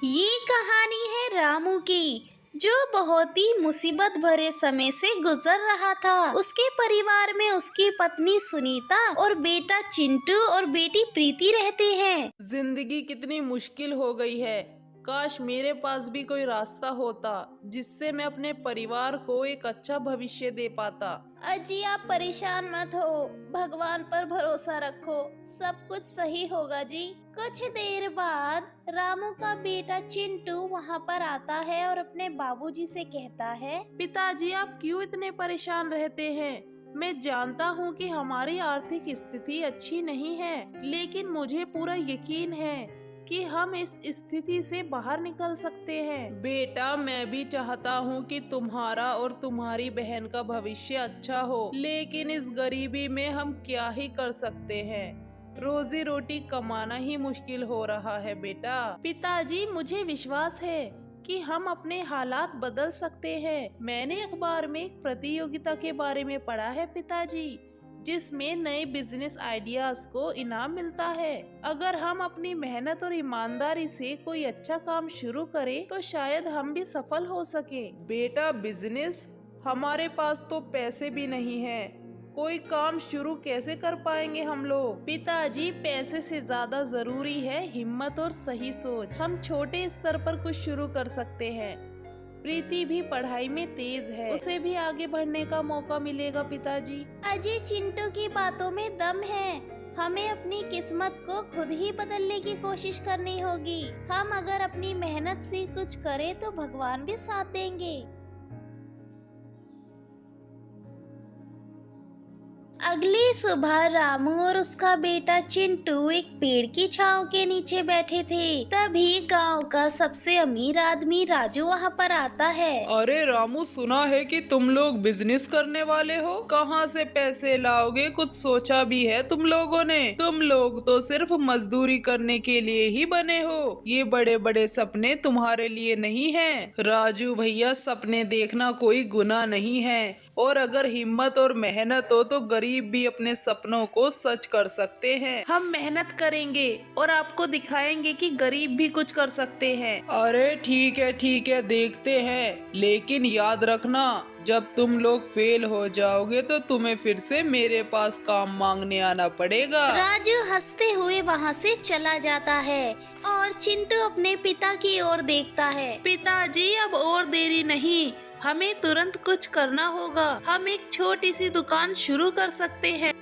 ये कहानी है रामू की, जो बहुत ही मुसीबत भरे समय से गुजर रहा था। उसके परिवार में उसकी पत्नी सुनीता और बेटा चिंटू और बेटी प्रीति रहते हैं। जिंदगी कितनी मुश्किल हो गई है। काश मेरे पास भी कोई रास्ता होता जिससे मैं अपने परिवार को एक अच्छा भविष्य दे पाता। अजी आप परेशान मत हो, भगवान पर भरोसा रखो, सब कुछ सही होगा जी। कुछ देर बाद रामू का बेटा चिंटू वहाँ पर आता है और अपने बाबूजी से कहता है, पिताजी आप क्यों इतने परेशान रहते हैं? मैं जानता हूँ कि हमारी आर्थिक स्थिति अच्छी नहीं है, लेकिन मुझे पूरा यकीन है कि हम इस स्थिति से बाहर निकल सकते हैं। बेटा मैं भी चाहता हूँ कि तुम्हारा और तुम्हारी बहन का भविष्य अच्छा हो, लेकिन इस गरीबी में हम क्या ही कर सकते हैं। रोजी रोटी कमाना ही मुश्किल हो रहा है बेटा। पिताजी मुझे विश्वास है कि हम अपने हालात बदल सकते हैं। मैंने अखबार में एक प्रतियोगिता के बारे में पढ़ा है पिताजी, जिसमें नए बिजनेस आइडियाज को इनाम मिलता है। अगर हम अपनी मेहनत और ईमानदारी से कोई अच्छा काम शुरू करें तो शायद हम भी सफल हो सके। बेटा बिजनेस, हमारे पास तो पैसे भी नहीं है, कोई काम शुरू कैसे कर पाएंगे हम लोग? पिताजी पैसे से ज्यादा जरूरी है हिम्मत और सही सोच। हम छोटे स्तर पर कुछ शुरू कर सकते हैं। प्रीति भी पढ़ाई में तेज है, उसे भी आगे बढ़ने का मौका मिलेगा पिताजी। अजी चिंटू की बातों में दम है, हमें अपनी किस्मत को खुद ही बदलने की कोशिश करनी होगी। हम अगर अपनी मेहनत से कुछ करें तो भगवान भी साथ देंगे। अगली सुबह रामू और उसका बेटा चिंटू एक पेड़ की छांव के नीचे बैठे थे। तभी गांव का सबसे अमीर आदमी राजू वहां पर आता है। अरे रामू, सुना है कि तुम लोग बिजनेस करने वाले हो। कहाँ से पैसे लाओगे? कुछ सोचा भी है तुम लोगों ने? तुम लोग तो सिर्फ मजदूरी करने के लिए ही बने हो। ये बड़े बड़े सपने तुम्हारे लिए नहीं हैं। राजू भैया, सपने देखना कोई गुनाह नहीं है, और अगर हिम्मत और मेहनत हो तो गरीब भी अपने सपनों को सच कर सकते हैं। हम मेहनत करेंगे और आपको दिखाएंगे कि गरीब भी कुछ कर सकते हैं। अरे ठीक है देखते हैं, लेकिन याद रखना जब तुम लोग फेल हो जाओगे तो तुम्हें फिर से मेरे पास काम मांगने आना पड़ेगा। राजू हंसते हुए वहाँ से चला जाता है और चिंटू अपने पिता की ओर देखता है। पिताजी अब और देरी नहीं, हमें तुरंत कुछ करना होगा। हम एक छोटी सी दुकान शुरू कर सकते हैं।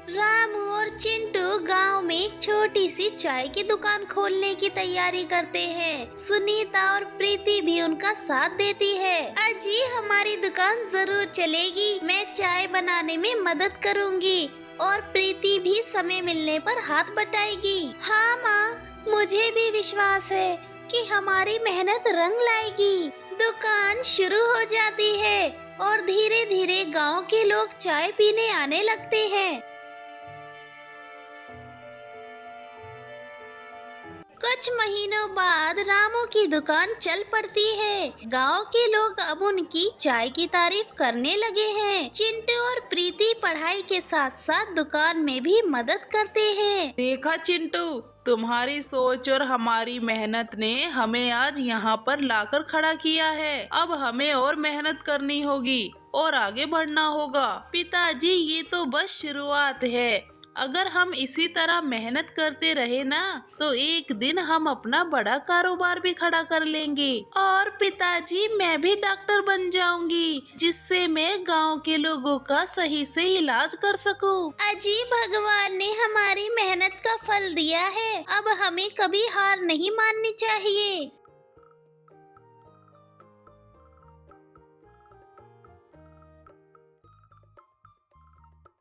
रामू और चिंटू गांव में एक छोटी सी चाय की दुकान खोलने की तैयारी करते हैं। सुनीता और प्रीति भी उनका साथ देती है। अजी हमारी दुकान जरूर चलेगी, मैं चाय बनाने में मदद करूंगी और प्रीति भी समय मिलने पर हाथ बटाएगी। हाँ माँ, मुझे भी विश्वास है कि हमारी मेहनत रंग लाएगी। दुकान शुरू हो जाती है और धीरे धीरे गांव के लोग चाय पीने आने लगते हैं। कुछ महीनों बाद रामू की दुकान चल पड़ती है। गांव के लोग अब उनकी चाय की तारीफ करने लगे हैं। चिंटू और प्रीति पढ़ाई के साथ साथ दुकान में भी मदद करते हैं। देखा चिंटू, तुम्हारी सोच और हमारी मेहनत ने हमें आज यहाँ पर लाकर खड़ा किया है। अब हमें और मेहनत करनी होगी और आगे बढ़ना होगा। पिताजी ये तो बस शुरुआत है। अगर हम इसी तरह मेहनत करते रहे ना तो एक दिन हम अपना बड़ा कारोबार भी खड़ा कर लेंगे। और पिताजी मैं भी डॉक्टर बन जाऊंगी, जिससे मैं गांव के लोगों का सही से इलाज कर सकूं। अजी भगवान ने हमारी मेहनत का फल दिया है, अब हमें कभी हार नहीं माननी चाहिए।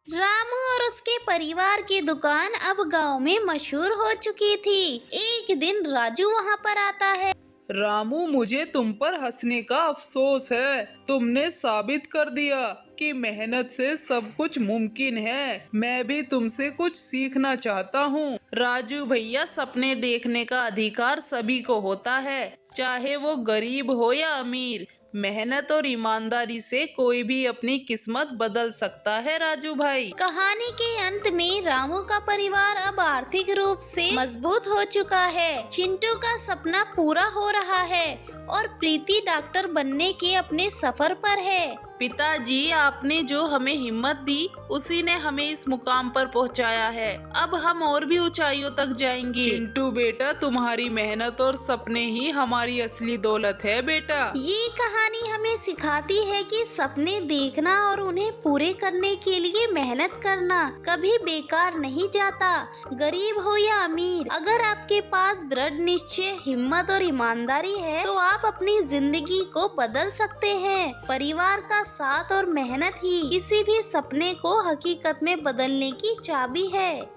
रामू और उसके परिवार की दुकान अब गांव में मशहूर हो चुकी थी। एक दिन राजू वहां पर आता है। रामू, मुझे तुम पर हंसने का अफसोस है। तुमने साबित कर दिया कि मेहनत से सब कुछ मुमकिन है। मैं भी तुमसे कुछ सीखना चाहता हूँ। राजू भैया, सपने देखने का अधिकार सभी को होता है, चाहे वो गरीब हो या अमीर। मेहनत और ईमानदारी से कोई भी अपनी किस्मत बदल सकता है राजू भाई। कहानी के अंत में रामू का परिवार अब आर्थिक रूप से मजबूत हो चुका है। चिंटू का सपना पूरा हो रहा है और प्रीति डॉक्टर बनने के अपने सफर पर है। पिताजी, आपने जो हमें हिम्मत दी उसी ने हमें इस मुकाम पर पहुंचाया है। अब हम और भी ऊंचाइयों तक जाएंगे। चिंटू बेटा, तुम्हारी मेहनत और सपने ही हमारी असली दौलत है बेटा। ये कहानी हमें सिखाती है कि सपने देखना और उन्हें पूरे करने के लिए मेहनत करना कभी बेकार नहीं जाता। गरीब हो या अमीर, अगर आपके पास दृढ़ निश्चय, हिम्मत और ईमानदारी है तो आप अपनी जिंदगी को बदल सकते हैं। परिवार का साथ और मेहनत ही किसी भी सपने को हकीकत में बदलने की चाबी है।